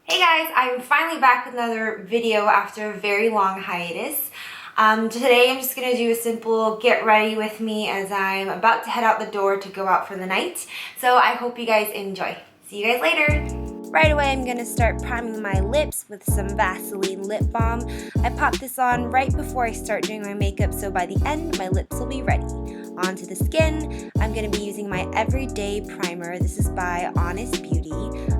Hey guys, I'm finally back with another video after a very long hiatus. Today I'm just going to do a simple get ready with me as I'm about to head out the door to go out for the night. So I hope you guys enjoy. See you guys later. Right away I'm going to start priming my lips with some Vaseline lip balm. I pop this on right before I start doing my makeup, so by the end my lips will be ready. Onto the skin, I'm going to be using my Everyday Primer. This is by Honest Beauty.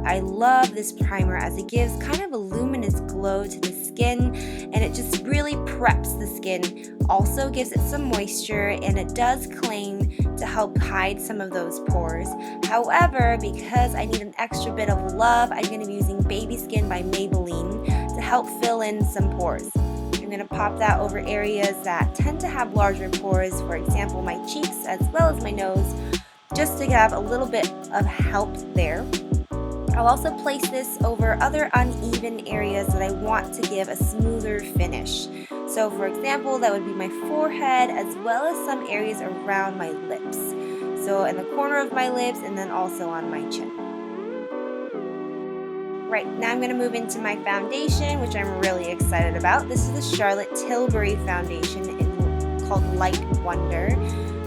I love this primer as it gives kind of a luminous glow to the skin and it just really preps the skin. Also gives it some moisture and it does claim to help hide some of those pores. However, because I need an extra bit of love, I'm going to be using Baby Skin by Maybelline to help fill in some pores. I'm going to pop that over areas that tend to have larger pores, for example my cheeks as well as my nose, just to have a little bit of help there. I'll also place this over other uneven areas that I want to give a smoother finish. So for example, that would be my forehead as well as some areas around my lips. So in the corner of my lips and then also on my chin. Right, now I'm going to move into my foundation, which I'm really excited about. This is the Charlotte Tilbury foundation called Light Wonder.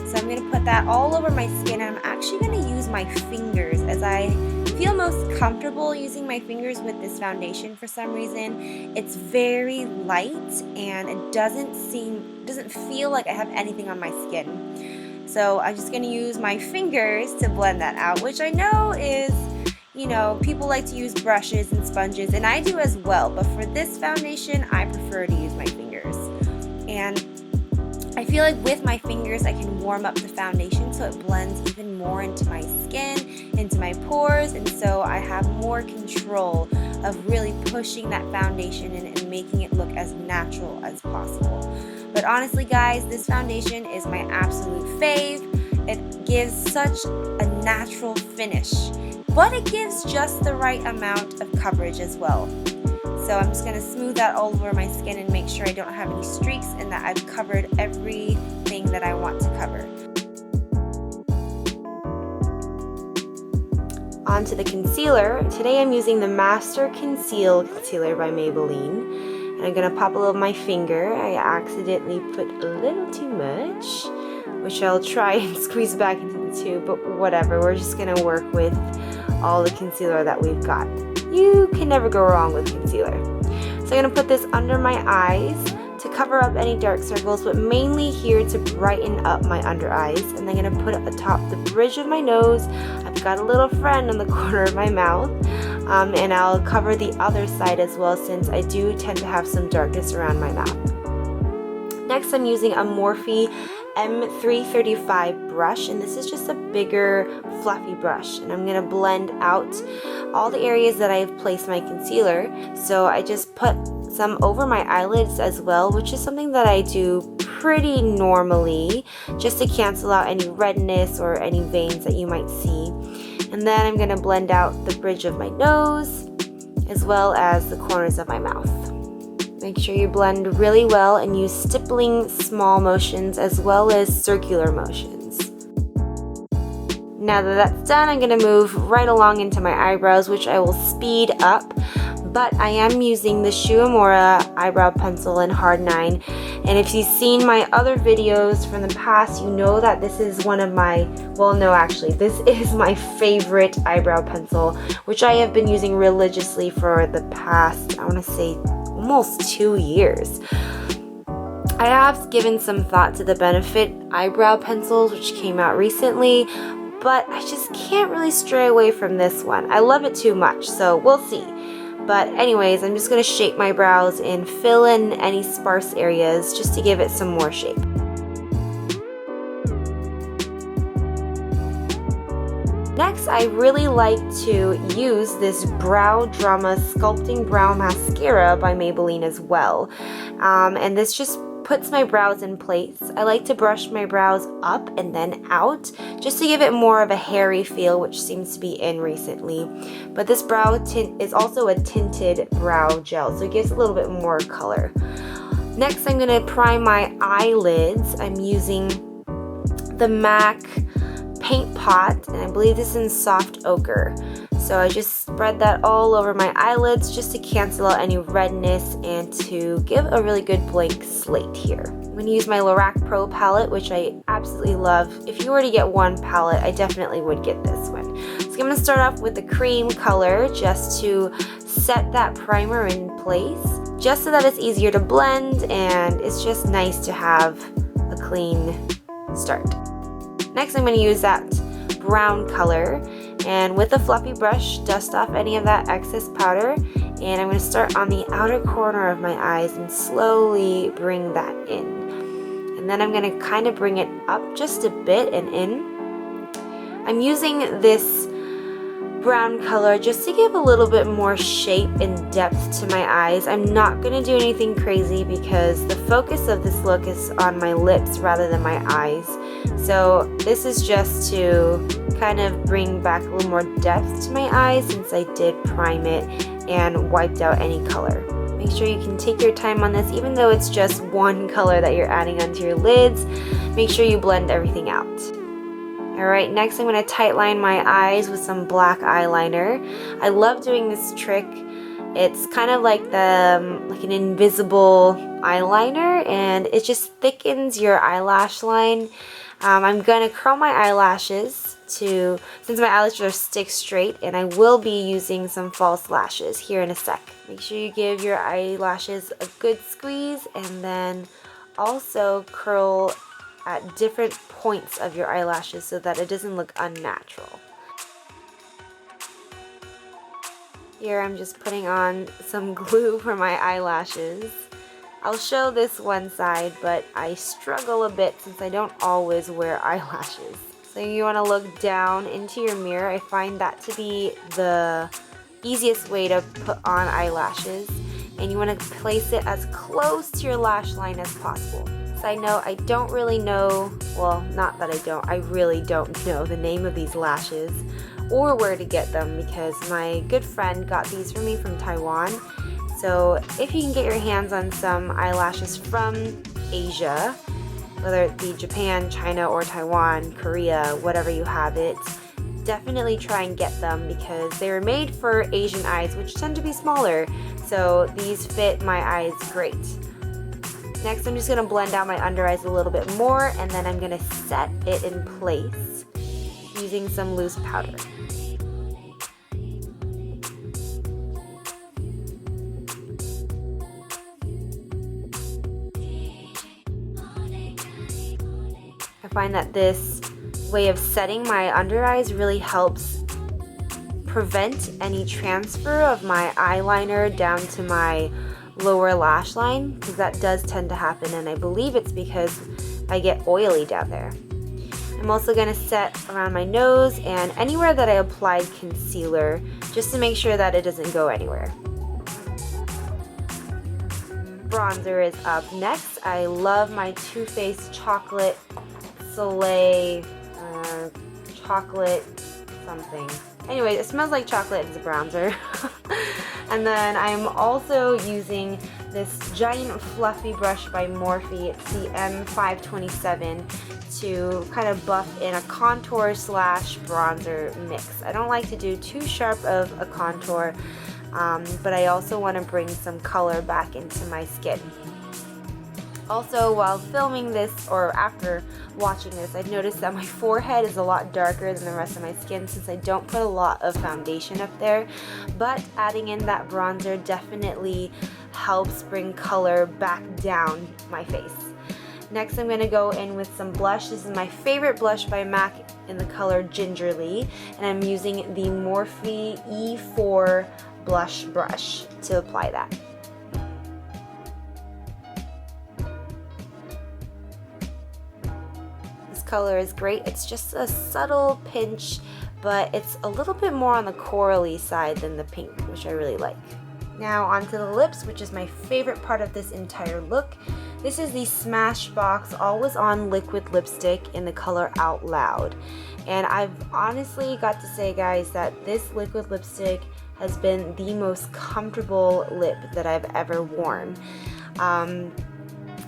So I'm going to put that all over my skin. I'm actually going to use my fingers as I feel most comfortable using my fingers with this foundation for some reason. It's very light and it doesn't feel like I have anything on my skin. So I'm just going to use my fingers to blend that out, which I know is, people like to use brushes and sponges, and I do as well, but for this foundation, I prefer to use my fingers. And I feel like with my fingers, I can warm up the foundation so it blends even more into my skin, into my pores, and so I have more control of really pushing that foundation and making it look as natural as possible. But honestly, guys, this foundation is my absolute fave. It gives such a natural finish, but it gives just the right amount of coverage as well. So I'm just going to smooth that all over my skin and make sure I don't have any streaks and that I've covered everything that I want to cover. Onto the concealer. Today I'm using the Master Conceal Concealer by Maybelline. And I'm going to pop a little of my finger. I accidentally put a little too much, which I'll try and squeeze back into the tube, but whatever. We're just going to work with all the concealer that we've got. You can never go wrong with concealer. So I'm going to put this under my eyes to cover up any dark circles, but mainly here to brighten up my under eyes. And I'm going to put it atop the bridge of my nose. I've got a little friend on the corner of my mouth. And I'll cover the other side as well, since I do tend to have some darkness around my mouth. Next, I'm using a Morphe M335 brush, and this is just a bigger fluffy brush, and I'm going to blend out all the areas that I've placed my concealer. So I just put some over my eyelids as well, which is something that I do pretty normally just to cancel out any redness or any veins that you might see. And then I'm going to blend out the bridge of my nose as well as the corners of my mouth. Make sure you blend really well and use stippling small motions as well as circular motions. Now that that's done, I'm going to move right along into my eyebrows, which I will speed up. But I am using the Shuamura eyebrow pencil in Hard 9. And if you've seen my other videos from the past, you know that this is one of my, this is my favorite eyebrow pencil, which I have been using religiously for the past, I want to say, almost 2 years. I have given some thought to the Benefit eyebrow pencils, which came out recently, but I just can't really stray away from this one. I love it too much, so we'll see. But anyways, I'm just going to shape my brows and fill in any sparse areas just to give it some more shape. Next, I really like to use this Brow Drama Sculpting Brow Mascara by Maybelline as well. And this just puts my brows in place. I like to brush my brows up and then out just to give it more of a hairy feel, which seems to be in recently. But this brow tint is also a tinted brow gel, so it gives a little bit more color. Next, I'm going to prime my eyelids. I'm using the MAC Paint Pot, and I believe this is in Soft Ochre. So I just spread that all over my eyelids just to cancel out any redness and to give a really good blank slate here. I'm going to use my Lorac Pro palette, which I absolutely love. If you were to get one palette, I definitely would get this one. So I'm going to start off with the cream color just to set that primer in place, just so that it's easier to blend and it's just nice to have a clean start. Next, I'm going to use that brown color, and with a fluffy brush, dust off any of that excess powder, and I'm going to start on the outer corner of my eyes and slowly bring that in. And then I'm going to kind of bring it up just a bit and in. I'm using this brown color just to give a little bit more shape and depth to my eyes. I'm not going to do anything crazy because the focus of this look is on my lips rather than my eyes. So this is just to kind of bring back a little more depth to my eyes since I did prime it and wiped out any color. Make sure you can take your time on this, even though it's just one color that you're adding onto your lids. Make sure you blend everything out. Alright, next I'm going to tightline my eyes with some black eyeliner. I love doing this trick. It's kind of like an invisible eyeliner, and it just thickens your eyelash line. I'm going to curl my eyelashes since my eyelashes are stick straight, and I will be using some false lashes here in a sec. Make sure you give your eyelashes a good squeeze, and then also curl at different points of your eyelashes so that it doesn't look unnatural. Here I'm just putting on some glue for my eyelashes. I'll show this one side, but I struggle a bit since I don't always wear eyelashes. So you want to look down into your mirror. I find that to be the easiest way to put on eyelashes, and you want to place it as close to your lash line as possible. Side note, I don't really know, well, not that I don't, I really don't know the name of these lashes or where to get them because my good friend got these for me from Taiwan. So if you can get your hands on some eyelashes from Asia, whether it be Japan, China, or Taiwan, Korea, whatever you have it, definitely try and get them because they were made for Asian eyes, which tend to be smaller, so these fit my eyes great. Next, I'm just going to blend out my under eyes a little bit more, and then I'm going to set it in place using some loose powder. I find that this way of setting my under eyes really helps prevent any transfer of my eyeliner down to my lower lash line, because that does tend to happen, and I believe it's because I get oily down there. I'm also going to set around my nose and anywhere that I applied concealer just to make sure that it doesn't go anywhere. Bronzer is up next. I love my Too Faced Chocolate Soleil chocolate something. Anyway, it smells like chocolate. It's a bronzer. And then I'm also using this giant fluffy brush by Morphe. It's the M527 to kind of buff in a contour slash bronzer mix. I don't like to do too sharp of a contour, but I also want to bring some color back into my skin. Also, while filming this, or after watching this, I've noticed that my forehead is a lot darker than the rest of my skin since I don't put a lot of foundation up there, but adding in that bronzer definitely helps bring color back down my face. Next, I'm going to go in with some blush. This is my favorite blush by MAC in the color Gingerly, and I'm using the Morphe E4 blush brush to apply that. Color is great. It's just a subtle pinch, but it's a little bit more on the corally side than the pink, which I really like. Now onto the lips, which is my favorite part of this entire look. This is the Smashbox Always On Liquid Lipstick in the color Out Loud. And I've honestly got to say, guys, that this liquid lipstick has been the most comfortable lip that I've ever worn.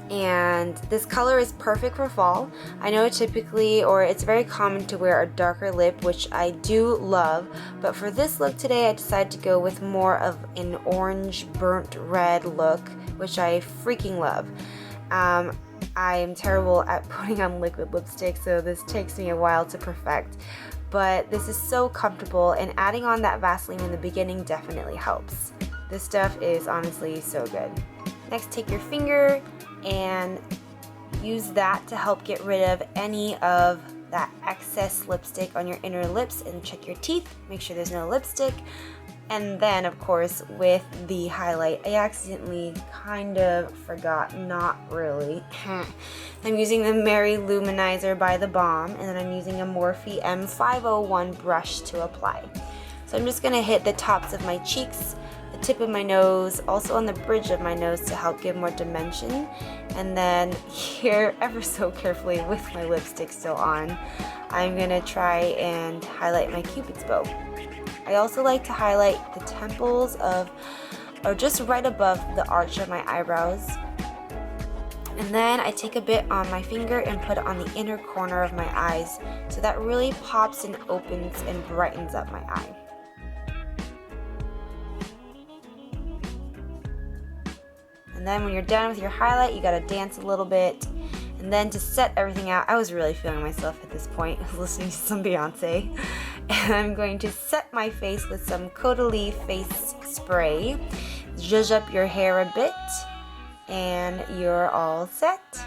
And this color is perfect for fall. I know typically, or it's very common to wear a darker lip, which I do love, but for this look today I decided to go with more of an orange burnt red look, which I freaking love. I am terrible at putting on liquid lipstick, so this takes me a while to perfect, but this is so comfortable, and adding on that Vaseline in the beginning definitely helps. This stuff is honestly so good. Next, take your finger and use that to help get rid of any of that excess lipstick on your inner lips, and check your teeth, make sure there's no lipstick. And then of course with the highlight, I accidentally kind of forgot, not really. I'm using the Mary Luminizer by The Balm, and then I'm using a Morphe M501 brush to apply. So I'm just gonna hit the tops of my cheeks, the tip of my nose, also on the bridge of my nose to help give more dimension, and then here, ever so carefully with my lipstick still on, I'm gonna try and highlight my Cupid's bow. I also like to highlight the temples of, or just right above the arch of my eyebrows. And then I take a bit on my finger and put it on the inner corner of my eyes, so that really pops and opens and brightens up my eye. And then when you're done with your highlight, you gotta dance a little bit. And then to set everything out, I was really feeling myself at this point. I was listening to some Beyonce. And I'm going to set my face with some Caudalie face spray. Zhuzh up your hair a bit, and you're all set.